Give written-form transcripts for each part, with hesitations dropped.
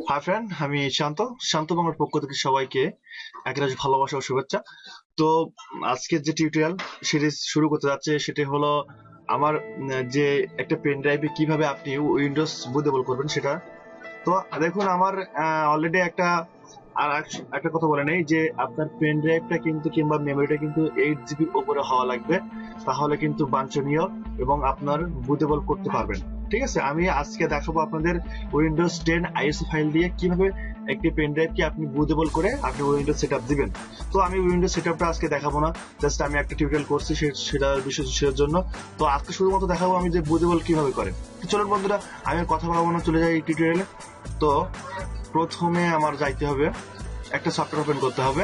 Hi friend, আমি শান্ত বাংলার পক্ষ থেকে সবাইকে একরাশ ভালোবাসা ও শুভেচ্ছা। তো আজকের যে টিউটোরিয়াল সিরিজ শুরু করতে যাচ্ছে সেটি হলো আমার যে একটা পেন ড্রাইভে কিভাবে আপনি উইন্ডোজ বুটেবল করবেন সেটা। তো দেখুন আমার অলরেডি একটা কথা বলে নেই যে আপনার পেন ড্রাইভটা কিন্তু কিংবা মেমোরিটা কিন্তু 8 জিবির উপরে হওয়া লাগবে, তাহলে কিন্তু বাঞ্ছনীয় এবং আপনার বুটেবল করতে পারবেন। ঠিক আছে, আমি আজকে দেখাবো আপনাদের উইন্ডোজ 10 আইএসও ফাইল দিয়ে কিভাবে একটি পেন ড্রাইভকে আপনি বুটেবল করে আপনি উইন্ডোজ সেটআপ দিবেন। তো আমি উইন্ডোজ সেটআপটা আজকে দেখাবো না, জাস্ট আমি একটা টিউটোরিয়াল করছি সেটার বিষয়ের জন্য। তো আজকে শুধুমাত্র দেখাবো আমি যে বুটেবল কিভাবে করে। তো চলুন বন্ধুরা, আমি আর কথা বলবো না, চলে যাই এই টিউটোরিয়ালে। তো প্রথমে আমার যাইতে হবে, একটা সফটওয়্যার ওপেন করতে হবে।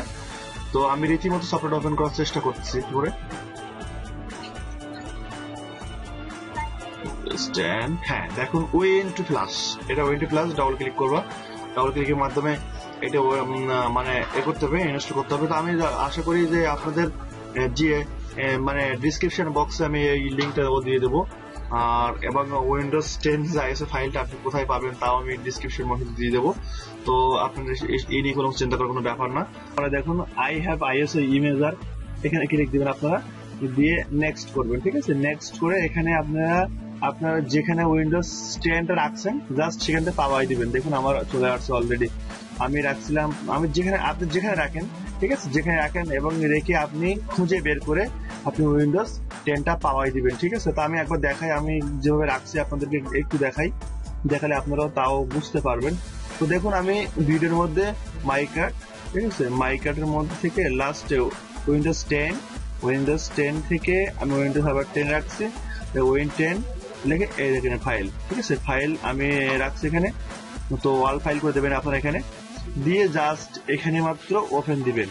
তো আমি রীতিমতো সফটওয়্যার ওপেন করার চেষ্টা করতেছি করে। হ্যাঁ দেখুন, ওয়েন্টু প্লাস, এটা ওয়েন্টু প্লাস ডাবল ক্লিক করবা। ডাবল ক্লিকের মাধ্যমে এটা মানে করতে হবে, ইনস্টল করতে হবে। তো আমি আশা করি যে আপনাদের যে মানে ডিসক্রিপশন বক্সে আমি এই লিঙ্কটা দিয়ে দেবো, আর এবং উইন্ডোজ 10 আইএসও ফাইলটা আপনি কোথায় পাবেন তাও আমি ডিসক্রিপশন বক্সে দিয়ে দেবো। তো আপনাদের এই নিয়ে কোনো চিন্তা করার কোনো ব্যাপার না। আপনারা দেখুন আই হ্যাভ আইএসও ইমেজার, এখানে ক্লিক দিবেন, আপনারা দিয়ে নেক্সট করবেন। ঠিক আছে, নেক্সট করে এখানে আপনারা যেখানে উইন্ডোজ 10টা রাখছেন জাস্ট সেখানটা পাওয়াই দিবেন। দেখুন আমার চলে আসছে অলরেডি, আমি রাখছিলাম, আমি আপনি যেখানে রাখেন, ঠিক আছে, যেখানে রাখেন এবং রেখে আপনি খুঁজে বের করে আপনি উইন্ডোজ 10টা পাওয়াই দিবেন। ঠিক আছে, তো আমি একবার দেখাই, আমি যেভাবে রাখছি আপনাদেরকে একটু দেখালে আপনারাও তাও বুঝতে পারবেন। তো দেখুন আমি ভিডিওর মধ্যে মাই কার্ড, ঠিক আছে, মাই কার্ডের মধ্যে থেকে লাস্টে উইন্ডোজ 10 থেকে আমি উইন্ডোজ আবার 10 রাখছি, উইন 10 লিখে এই দেখেন ফাইল। ঠিক আছে, ফাইল আমি রাখছি এখানে। তো অল ফাইল করে দেবেন আপনারা, এখানে দিয়ে জাস্ট এখানে মাত্র ওপেন দিবেন।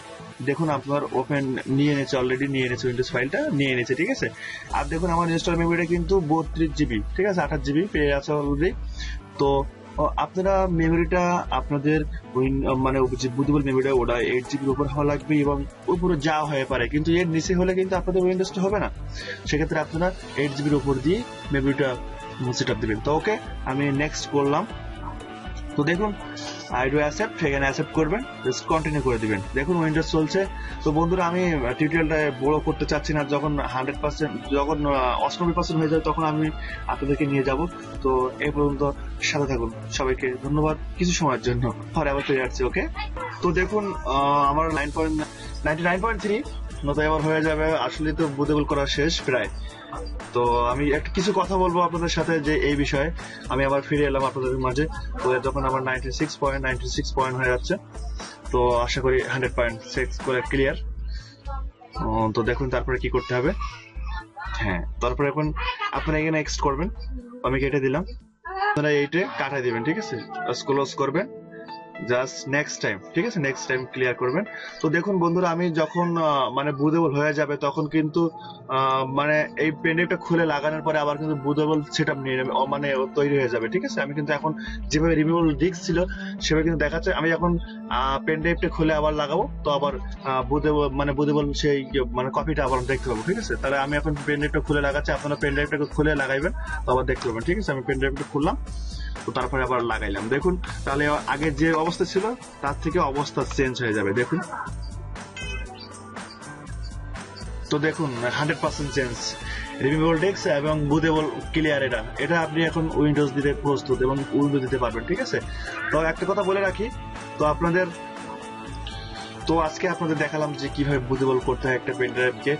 দেখুন আপনার ওপেন নিয়ে এনেছে, অলরেডি নিয়ে এনেছে, উইন্ডোজ ফাইলটা নিয়ে এনেছে। ঠিক আছে, আর দেখুন আমার ইনস্টল মেমোরিটা কিন্তু 32 জিবি, ঠিক আছে, 28 জিবি পেয়ে আছে অলরেডি। তো আপনারা মেমোরিটা আপনাদের মানে যে বুটেবল মেমোরিটা ওটা 8 জিবির উপর হওয়া লাগবে এবং উপরে যা হয়ে পারে, কিন্তু এর নিচে হলে কিন্তু আপনাদের উইন্ডোজটা হবে না। সেক্ষেত্রে আপনারা 8 জিবির উপর দিয়ে মেমোরিটা সেট আপ দিবেন। তো ওকে, আমি নেক্সট করলাম। তো দেখুন আই ডু অ্যাকসেপ্ট, এখানে অ্যাকসেপ্ট করবেন, জাস্ট কন্টিনিউ করে দিবেন। দেখুন উইন্ডোজ চলছে। তো বন্ধুরা আমি টিউটোরিয়ালটা বড় করতে চাচ্ছি না, যখন 100% যখন 98% হয়ে যাবে তখন আমি আপনাদেরকে নিয়ে যাব। তো এই পর্যন্ত সাথে থাকুন, সবাইকে ধন্যবাদ কিছু সময়ের জন্য, পরে আবার ফিরে আসছি। ওকে, তো দেখুন আমার 99.3 নতুন আবার হয়ে যাবে, আসলে তো বুটেবল করা শেষ প্রায়। তো আমি একটা কিছু কথা বলবো আপনাদের সাথে যে এই বিষয়ে আমি আবার ফিরে এলাম আপনাদের মাঝে। তো যখন আমার 96 পয়েন্ট হয়ে যাচ্ছে, তো আশা করি 100.6 করে ক্লিয়ার। তো দেখুন তারপরে কি করতে হবে। হ্যাঁ, তারপরে এখন আপনারা এখানে নেক্সট করবেন, আমি কেটে দিলাম, আপনারা এইটা কাটাই দিবেন। ঠিক আছে, ক্লোজ করবেন, জাস্ট নেক্সট টাইম। ঠিক আছে, নেক্সট টাইম ক্লিয়ার করবেন। তো দেখুন বন্ধুরা, আমি যখন মানে বুটেবল হয়ে যাবে তখন কিন্তু মানে এই পেনড্রাইভটা খুলে লাগানোর পরে আবার কিন্তু বুটেবল সেটআপ নিয়ে নেবে, মানে তৈরি হয়ে যাবে। ঠিক আছে, আমি কিন্তু এখন যেভাবে রিমুভেবল ডিস্ক ছিল সেভাবে কিন্তু দেখাচ্ছে। আমি এখন পেনড্রাইভটা খুলে আবার লাগাবো, তো আবার বুটেবল সেই মানে কপিটা আবার দেখতে পাবো। ঠিক আছে, তাহলে আমি এখন পেনড্রাইভটা খুলে লাগাচ্ছি, আপনারা পেনড্রাইভটাকে খুলে লাগাইবেন, তো আবার দেখতে পাবেন। ঠিক আছে, আমি পেনড্রাইভটা খুললাম, তো তারপরে আবার লাগাইলাম। দেখুন তাহলে আগের যে অবস্থা ছিল তার থেকে অবস্থা চেঞ্জ হয়ে যাবে। দেখুন, তো দেখুন 100% চেঞ্জ, রিমুভেবল ডেস্ক এবং বুটেবল ক্লিয়ার। এটা আপনি এখন উইন্ডোজ দিতে প্রস্তুত এবং উইন্ডোজ দিতে পারবেন। ঠিক আছে, তো একটা কথা বলে রাখি, তো আজকে আপনাদের দেখালাম যে কিভাবে বুটেবল করতে হয় একটা পেন ড্রাইভকে।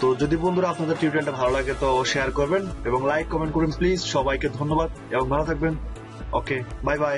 তো যদি বন্ধুরা আপনাদের টিউটোরিয়ালটা ভালো লাগে তো শেয়ার করবেন এবং লাইক কমেন্ট করুন প্লিজ। সবাইকে ধন্যবাদ এবং ভালো থাকবেন। ওকে, বাই বাই।